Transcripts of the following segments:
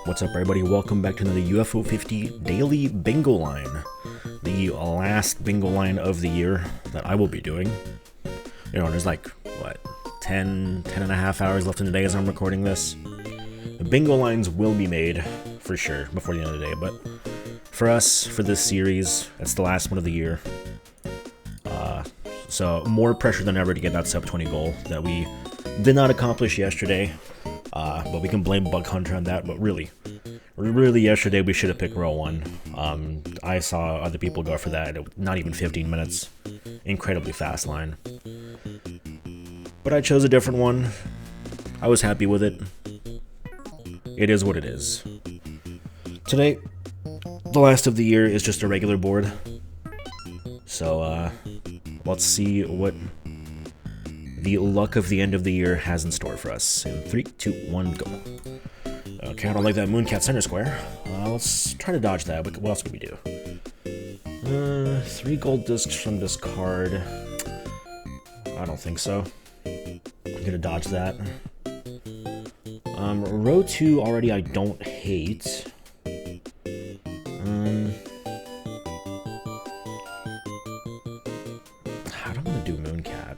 What's up, everybody? Welcome back to another UFO 50 daily bingo line. The last bingo line of the year that I will be doing. You know, there's like, what, 10 and a half hours left in the day as I'm recording this. The bingo lines will be made, for sure, before the end of the day. But for us, for this series, it's the last one of the year. So more pressure than ever to get that sub 20 goal that we did not accomplish yesterday. But we can blame Bug Hunter on that. But really yesterday we should have picked row 1. I saw other people go for that. Not even 15 minutes. Incredibly fast line. But I chose a different one. I was happy with it. It is what it is. Today, the last of the year is just a regular board. So, let's see what the luck of the end of the year has in store for us. In 3, 2, 1, go. Okay, I don't like that Mooncat center square. Let's try to dodge that. What else can we do? 3 gold discs from this card. I don't think so. I'm gonna dodge that. Row 2 already I don't hate. I don't want to do Mooncat.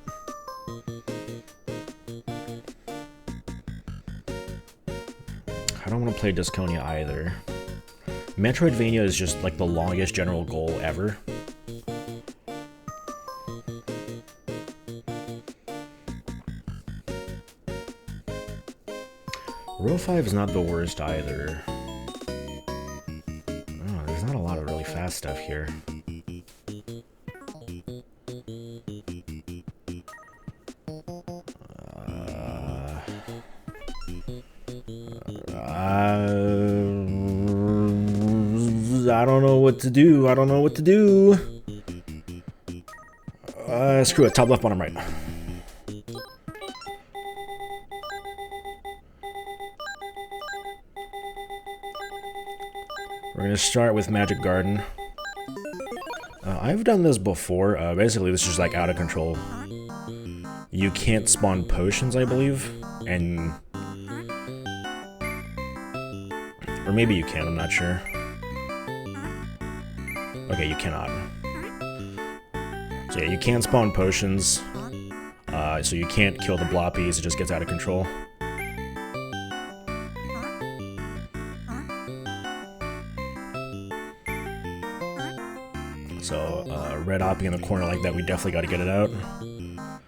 I don't want to play Disconia either. Metroidvania is just like the longest general goal ever. Row 5 is not the worst either. Oh, there's not a lot of really fast stuff here. I don't know what to do. Screw it. Top left, bottom right. We're going to start with Magic Garden. I've done this before. Basically, this is just like out of control. You can't spawn potions, I believe. Or maybe you can, I'm not sure. Okay, you cannot. So yeah, you can't spawn potions. So you can't kill the bloppies, it just gets out of control. So, red oppie in the corner like that, we definitely gotta get it out.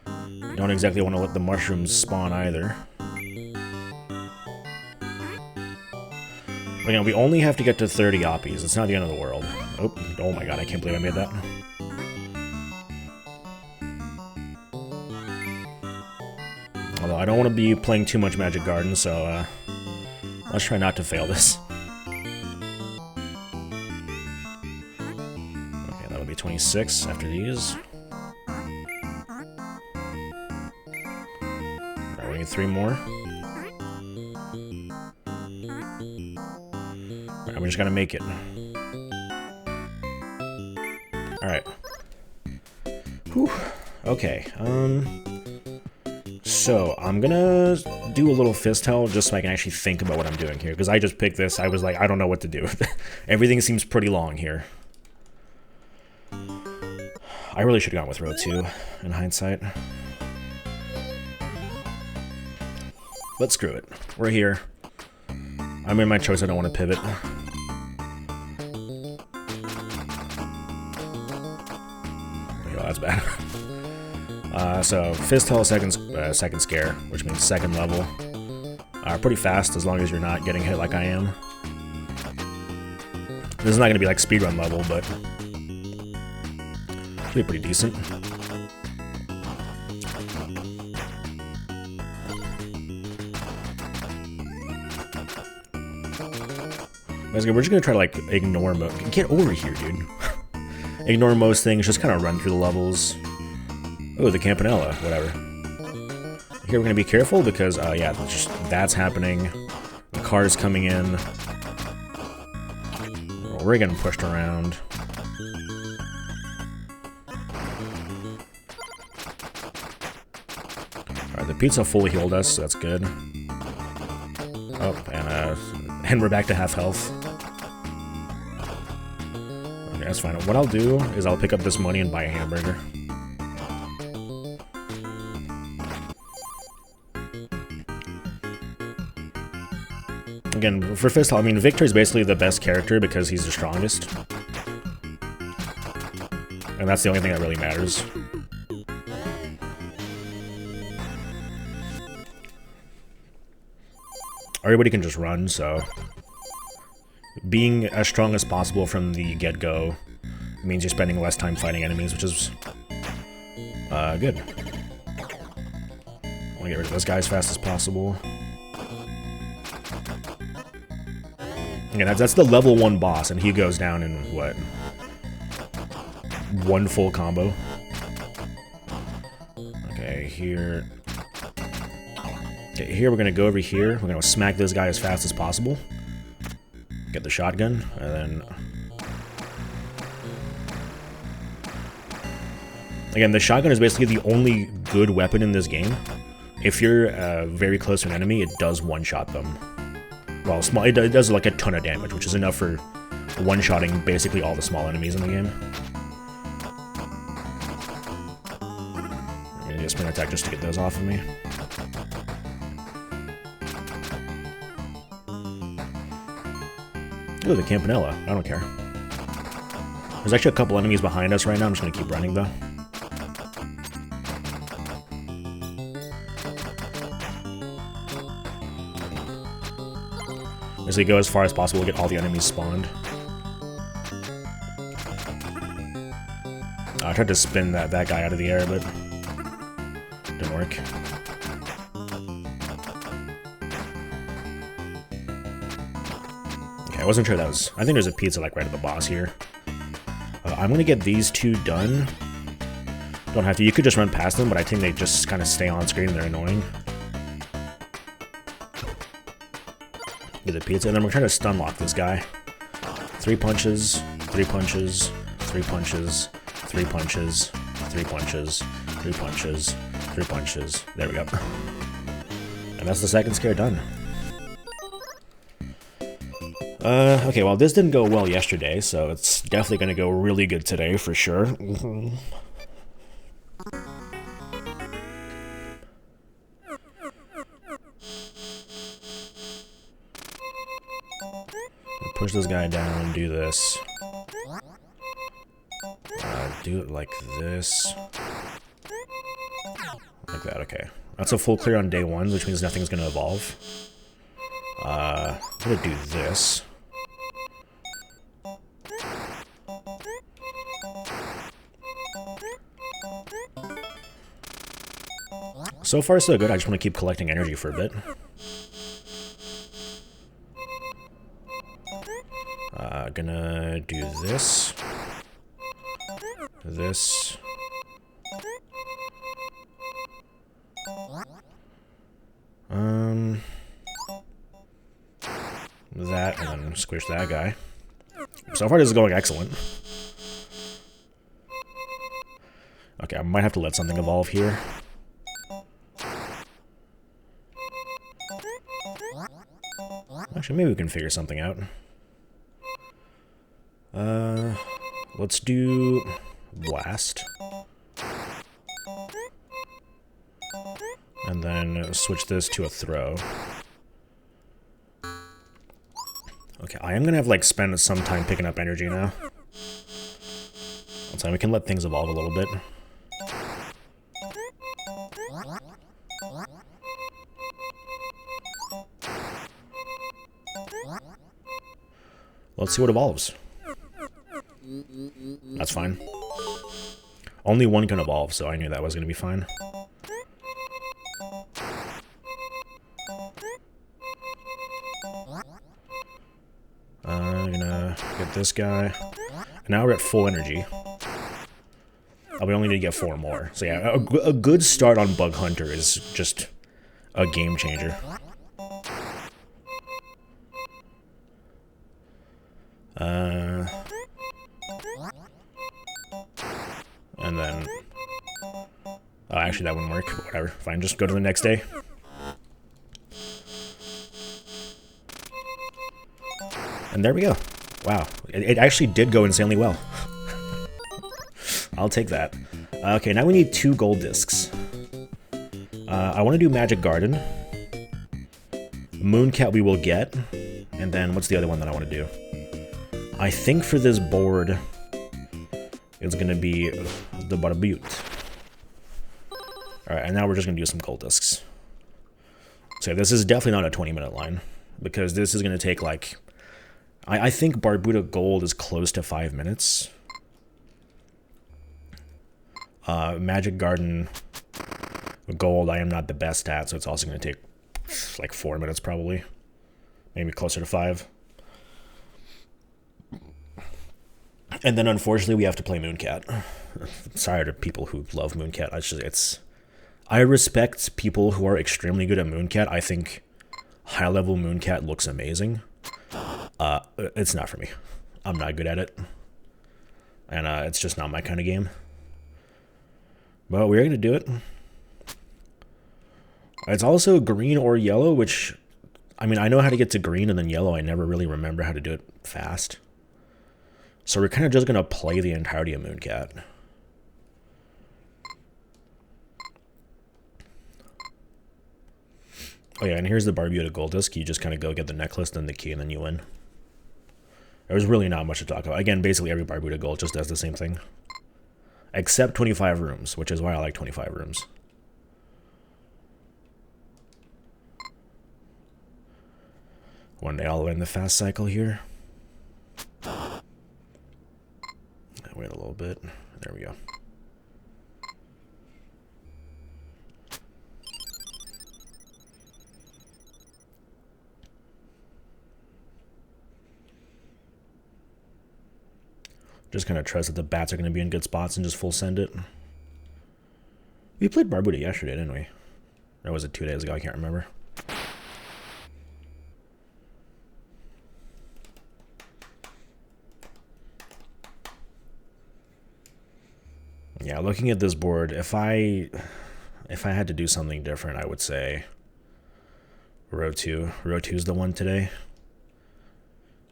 You don't exactly want to let the mushrooms spawn either. Again, we only have to get to 30 oppies. It's not the end of the world. Oh my god, I can't believe I made that. Although I don't want to be playing too much Magic Garden, so let's try not to fail this. Okay, that'll be 26 after these. Alright, we need 3 more. Alright, we just gotta make it. Alright. Whew. Okay, so I'm gonna do a little fist held just so I can actually think about what I'm doing here, because I just picked this, I was like, I don't know what to do. Everything seems pretty long here. I really should have gone with row 2, in hindsight. But screw it. We're here. I made my choice, I don't want to pivot. Oh, that's bad. So, Fist Hell second scare, which means second level. Pretty fast, as long as you're not getting hit like I am. This is not going to be like speedrun level, but it'll be pretty decent. Basically, we're just going to try to, like, ignore most... Get over here, dude. Ignore most things, just kind of run through the levels. Oh, the Campanella, whatever. Here we're going to be careful because, yeah, that's happening. The car's coming in. We're getting pushed around. Alright, the pizza fully healed us, so that's good. Oh, and and we're back to half health. Okay, that's fine. What I'll do is I'll pick up this money and buy a hamburger. Again, for Fist, I mean, Victor is basically the best character because he's the strongest. And that's the only thing that really matters. Everybody can just run, so being as strong as possible from the get-go means you're spending less time fighting enemies, which is good. I want to get rid of this guy as fast as possible. Again, that's the level 1 boss, and he goes down in, what, 1 full combo? Okay, here... Okay, here we're gonna go over here. We're gonna smack this guy as fast as possible. Get the shotgun, and then... Again, the shotgun is basically the only good weapon in this game. If you're very close to an enemy, it does one-shot them. Well, small, it does like a ton of damage, which is enough for one-shotting basically all the small enemies in the game. I'm gonna do a sprint attack just to get those off of me. Ooh, the Campanella. I don't care. There's actually a couple enemies behind us right now. I'm just gonna keep running, though. As we go as far as possible, get all the enemies spawned. I tried to spin that guy out of the air, but didn't work. Okay, I wasn't sure that was... I think there's a pizza like right at the boss here. I'm gonna get these 2 done. Don't have to. You could just run past them, but I think they just kind of stay on screen and they're annoying. Get the pizza, and then we're trying to stun lock this guy. 3 punches, 3 punches, 3 punches, 3 punches, 3 punches, 3 punches, 3 punches. There we go. And that's the second scare done. Okay, well, this didn't go well yesterday, so it's definitely gonna go really good today, for sure. Push this guy down and do this. Do it like this. Like that, okay. That's a full clear on day 1, which means nothing's gonna evolve. I'm gonna do this. So far, so good. I just want to keep collecting energy for a bit. Gonna do this. This. That, and then squish that guy. So far, this is going excellent. Okay, I might have to let something evolve here. Actually, maybe we can figure something out. Let's do blast. And then switch this to a throw. Okay, I am gonna have like spend some time picking up energy now. So we can let things evolve a little bit. Let's see what evolves. That's fine. Only one can evolve, so I knew that was going to be fine. I'm gonna get this guy. And now we're at full energy. We only need to get 4 more. So yeah, a good start on Bug Hunter is just a game changer. And then... Oh, actually that wouldn't work. Whatever, fine, just go to the next day. And there we go. Wow, it actually did go insanely well. I'll take that. Okay, now we need 2 gold discs. I want to do Magic Garden. Mooncat we will get. And then, what's the other one that I want to do? I think for this board, it's going to be the Barbute. Alright, and now we're just going to do some gold discs. So this is definitely not a 20-minute line, because this is going to take, like... I think Barbuda Gold is close to 5 minutes. Magic Garden Gold I am not the best at, so it's also going to take like 4 minutes probably. Maybe closer to 5. And then unfortunately we have to play Mooncat. Sorry to people who love Mooncat. I respect people who are extremely good at Mooncat. I think high-level Mooncat looks amazing. It's not for me. I'm not good at it. And it's just not my kind of game. But we're going to do it. It's also green or yellow, which... I mean, I know how to get to green and then yellow. I never really remember how to do it fast. So we're kind of just going to play the entirety of Mooncat. Oh yeah, and here's the Barbuda Gold Disc. You just kind of go get the necklace, then the key, and then you win. There's really not much to talk about. Again, basically every Barbuda Gold just does the same thing. Except 25 rooms, which is why I like 25 rooms. One day I'll end the fast cycle here. Wait a little bit. There we go. Just kind of trust that the bats are going to be in good spots and just full send it. We played Barbuda yesterday, didn't we? Or was it 2 days ago? I can't remember. Yeah, looking at this board, if I had to do something different, I would say row 2. Row 2 is the one today.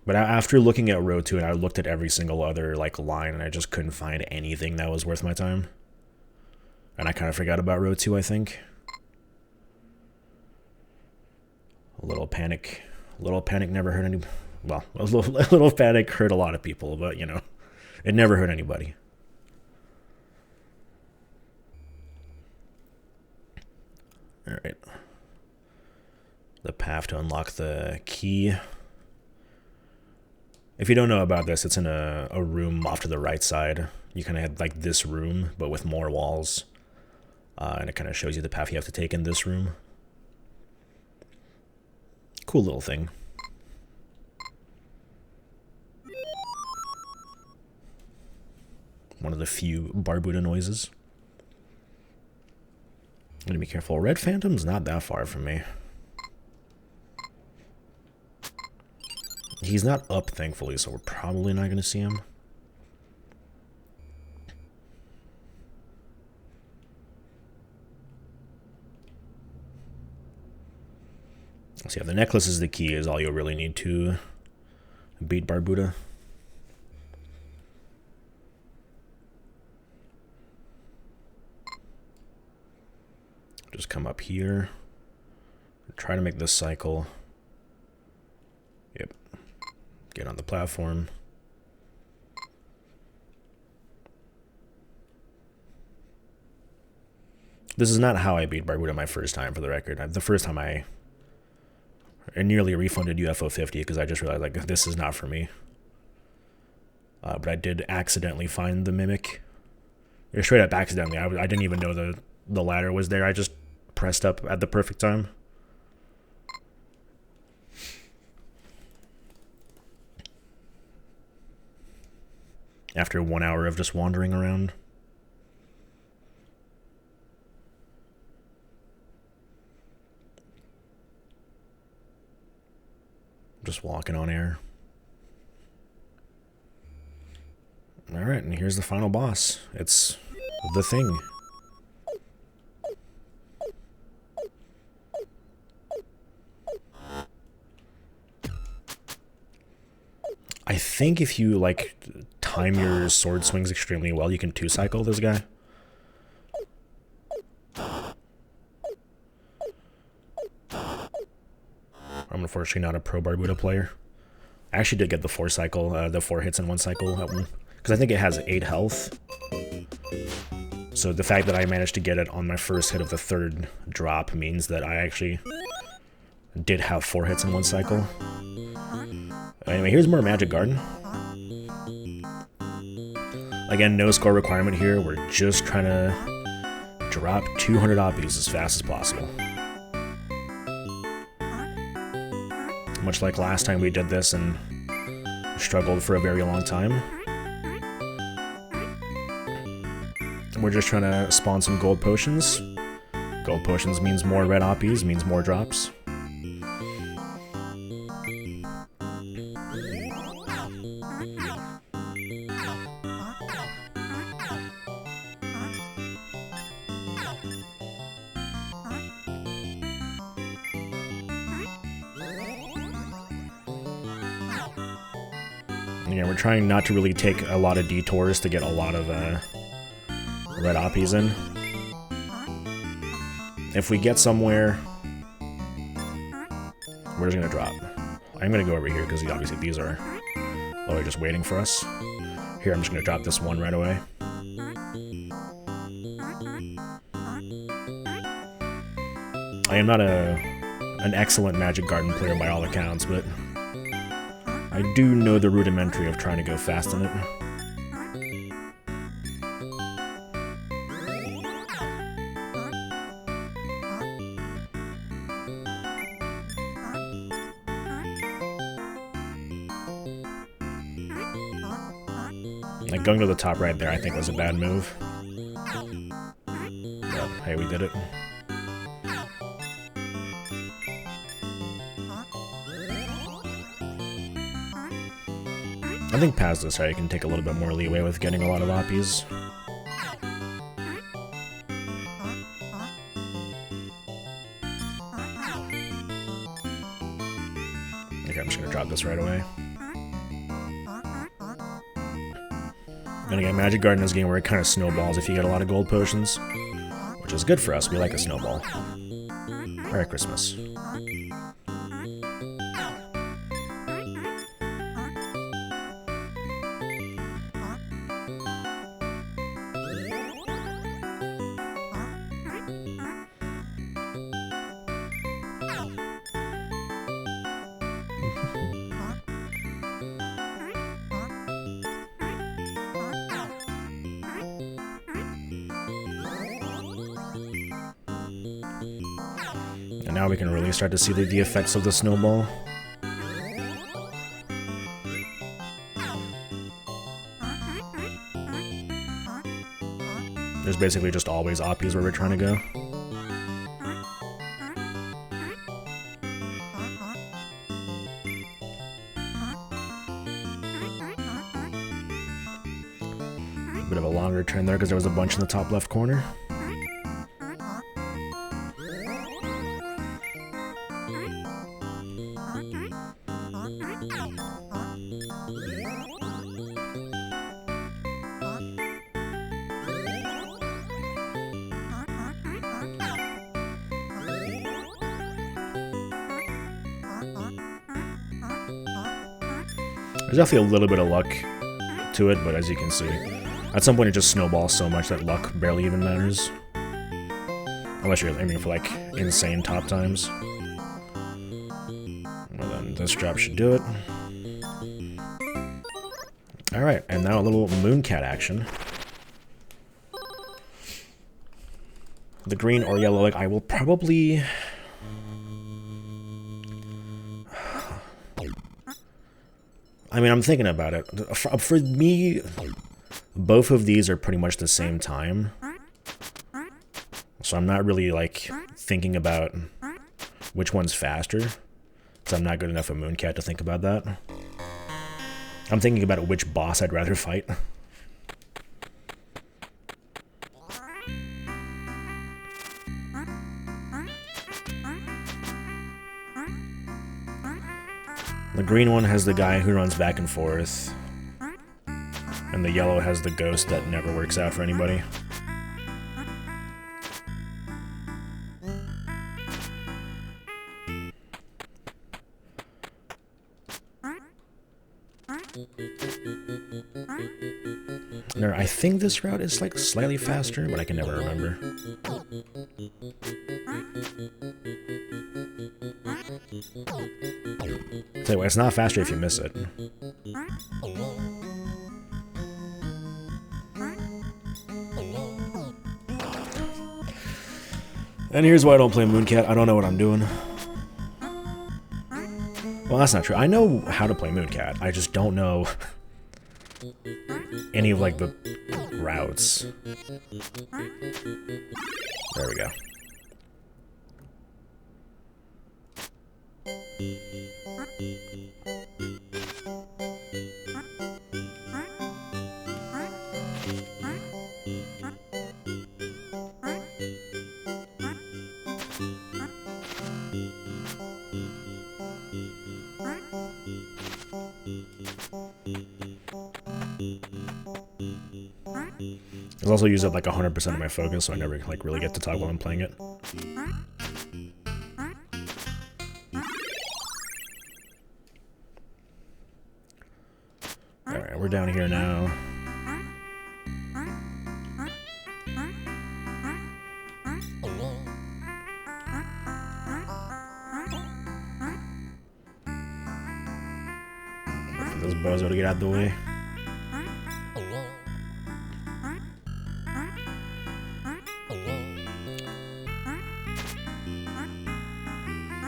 But after looking at row 2, and I looked at every single other like line, and I just couldn't find anything that was worth my time. And I kind of forgot about row 2, I think. A little panic. A little panic never hurt any... Well, a little panic hurt a lot of people, but, you know, it never hurt anybody. Alright. The path to unlock the key. If you don't know about this, it's in a room off to the right side. You kind of have like this room, but with more walls. And it kind of shows you the path you have to take in this room. Cool little thing. One of the few Barbuda noises. I'm gonna be careful. Red Phantom's not that far from me. He's not up, thankfully, so we're probably not gonna see him. So yeah, the necklace is the key, is all you'll really need to beat Barbuda. Just come up here. Try to make this cycle. Yep. Get on the platform. This is not how I beat Barbuda my first time, for the record. The first time I nearly refunded UFO 50 because I just realized, like, this is not for me. But I did accidentally find the Mimic. Straight up accidentally. I didn't even know the ladder was there. I just pressed up at the perfect time. After 1 hour of just wandering around. Just walking on air. Alright, and here's the final boss. It's the thing. I think if you, like, time your sword swings extremely well, you can 2-cycle this guy. I'm unfortunately not a pro Barbuda player. I actually did get the 4-cycle, the 4 hits in 1 cycle, because I think it has 8 health. So the fact that I managed to get it on my first hit of the 3rd drop means that I actually did have 4 hits in 1 cycle. Anyway, here's more Magic Garden. Again, no score requirement here. We're just trying to drop 200 Oppies as fast as possible. Much like last time we did this and struggled for a very long time. We're just trying to spawn some gold potions. Gold potions means more red Oppies, means more drops. Yeah, we're trying not to really take a lot of detours to get a lot of red Oppies in. If we get somewhere, we're just gonna drop. I'm gonna go over here because obviously these are literally just waiting for us. Here, I'm just gonna drop this one right away. I am not an excellent Magic Garden player by all accounts, but I do know the rudimentary of trying to go fast in it. Like, going to the top right there I think was a bad move. But hey, we did it. I think past this, right, you can take a little bit more leeway with getting a lot of Oppies. Okay, I'm just gonna drop this right away. And again, Magic Garden is a game where it kind of snowballs if you get a lot of gold potions, which is good for us. We like a snowball. Merry Christmas. And now we can really start to see the effects of the snowball. There's basically just always Oppies where we're trying to go. A bit of a longer turn there because there was a bunch in the top left corner. There's definitely a little bit of luck to it, but as you can see, at some point it just snowballs so much that luck barely even matters. Unless you're aiming for, like, insane top times. Well then, this drop should do it. Alright, and now a little Mooncat action. The green or yellow, like, I will probably... I mean, I'm thinking about it. For me, both of these are pretty much the same time. So I'm not really, like, thinking about which one's faster. Because I'm not good enough at Mooncat to think about that. I'm thinking about which boss I'd rather fight. The green one has the guy who runs back and forth. And the yellow has the ghost that never works out for anybody. I think this route is like slightly faster, but I can never remember. Anyway, it's not faster if you miss it. And here's why I don't play Mooncat. I don't know what I'm doing. Well, that's not true. I know how to play Mooncat. I just don't know any of, like, the routes. There we go. I've also used up like 100% of my focus, so I never like really get to talk while I'm playing it. Alright, we're down here now. Wait for those bozo to get out of the way.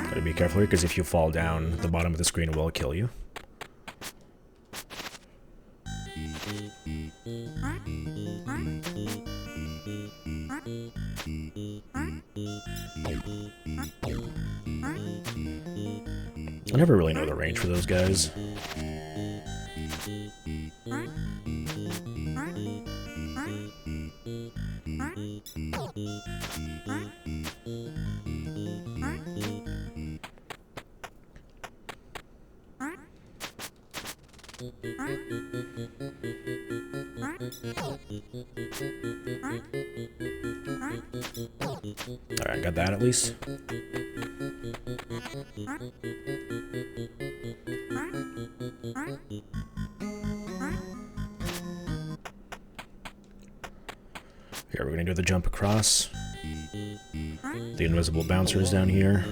Gotta be careful here, because if you fall down, the bottom of the screen will kill you. I never really know the range for those guys. Alright, got that at least. Here, we're gonna do the jump across. The invisible bouncer is down here.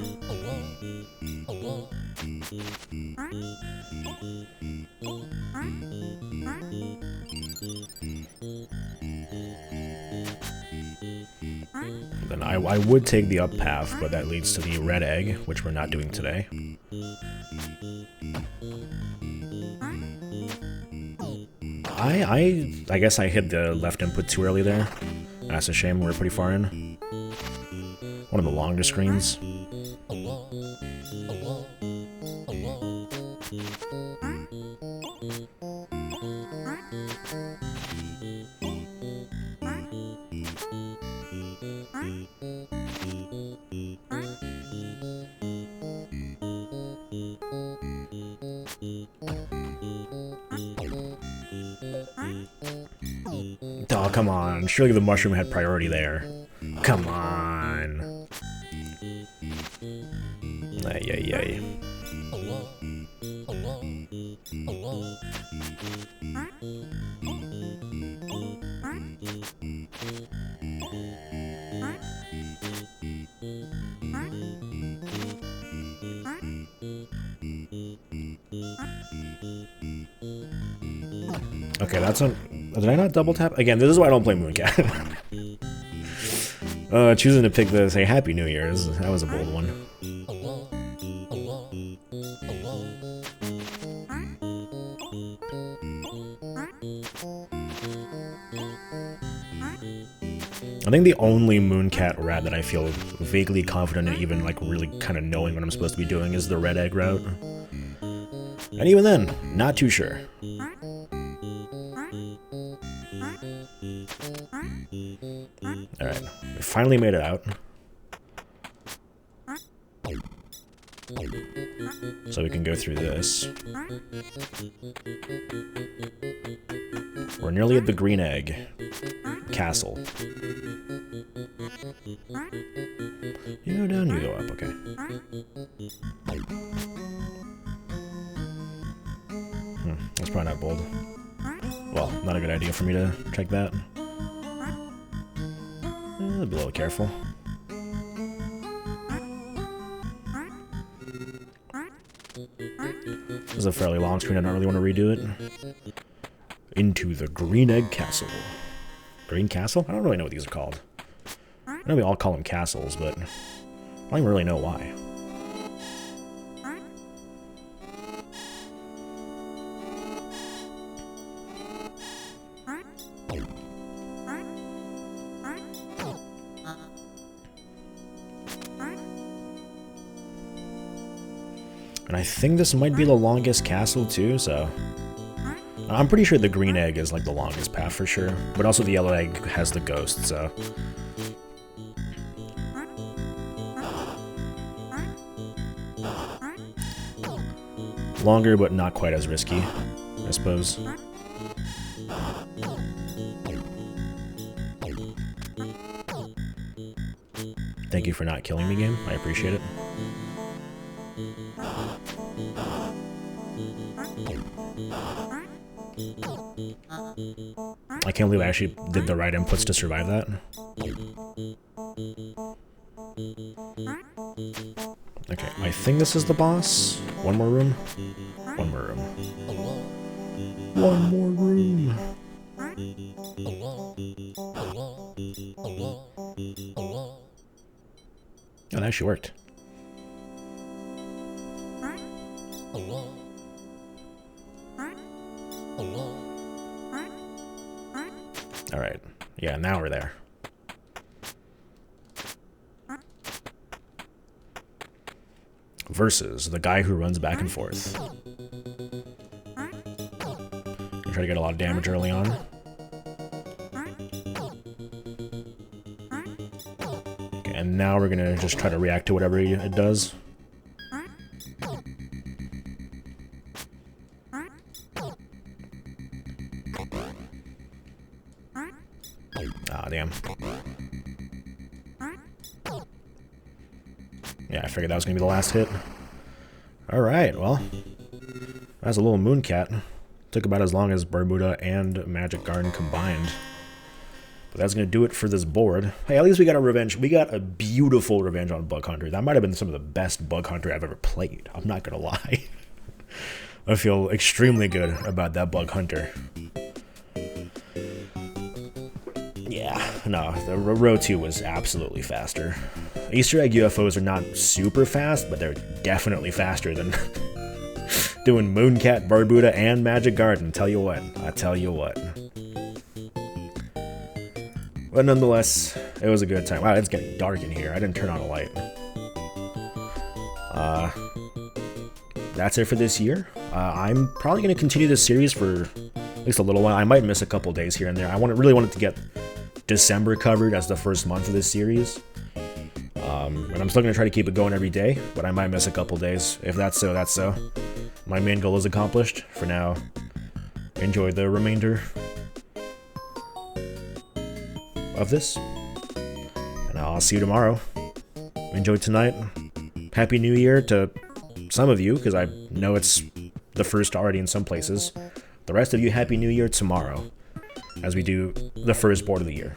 Then I would take the up path, but that leads to the red egg, which we're not doing today. I guess I hit the left input too early there. That's a shame, we're pretty far in. One of the longer screens. Oh, come on. Surely the mushroom had priority there. Come on. Ay, ay, ay. Okay, that's on. Did I not double tap? Again, this is why I don't play Mooncat. Choosing to pick the, say, Happy New Year's. That was a bold one. I think the only Mooncat route that I feel vaguely confident in, even like really kind of knowing what I'm supposed to be doing, is the red egg route. And even then, not too sure. Alright, we finally made it out. So we can go through this. We're nearly at the Green Egg Castle. You go down, you go up, okay. That's probably not bold. Well, not a good idea for me to check that. Be a little careful. This is a fairly long screen, I don't really want to redo it. Into the Green Egg Castle. Green Castle? I don't really know what these are called. I know we all call them castles, but I don't even really know why. And I think this might be the longest castle too, so... I'm pretty sure the green egg is like the longest path for sure, but also the yellow egg has the ghost, so... Longer, but not quite as risky, I suppose. Thank you for not killing me, game. I appreciate it. I can't believe I actually did the right inputs to survive that. Okay, I think this is the boss. One more room. One more room. One more room. Oh, that actually worked. Alright. Yeah, now we're there. Versus the guy who runs back and forth. Try to get a lot of damage early on. Okay, and now we're gonna just try to react to whatever it does. Ah, damn. Yeah, I figured that was gonna be the last hit. Alright, well. That's a little moon cat. Took about as long as Bermuda and Magic Garden combined. But that's gonna do it for this board. Hey, at least we got a revenge. We got a beautiful revenge on Bug Hunter. That might have been some of the best Bug Hunter I've ever played. I'm not gonna lie. I feel extremely good about that Bug Hunter. Yeah, no, the Row 2 was absolutely faster. Easter egg UFOs are not super fast, but they're definitely faster than doing Mooncat, Barbuda, and Magic Garden. Tell you what, I tell you what. But nonetheless, it was a good time. Wow, it's getting dark in here. I didn't turn on a light. That's it for this year. I'm probably going to continue this series for at least a little while. I might miss a couple days here and there. I really wanted to get December covered as the first month of this series. And I'm still going to try to keep it going every day, but I might miss a couple days. If that's so, that's so. My main goal is accomplished. For now, enjoy the remainder of this. And I'll see you tomorrow. Enjoy tonight. Happy New Year to some of you, because I know it's the first already in some places. The rest of you, Happy New Year tomorrow, as we do the first board of the year.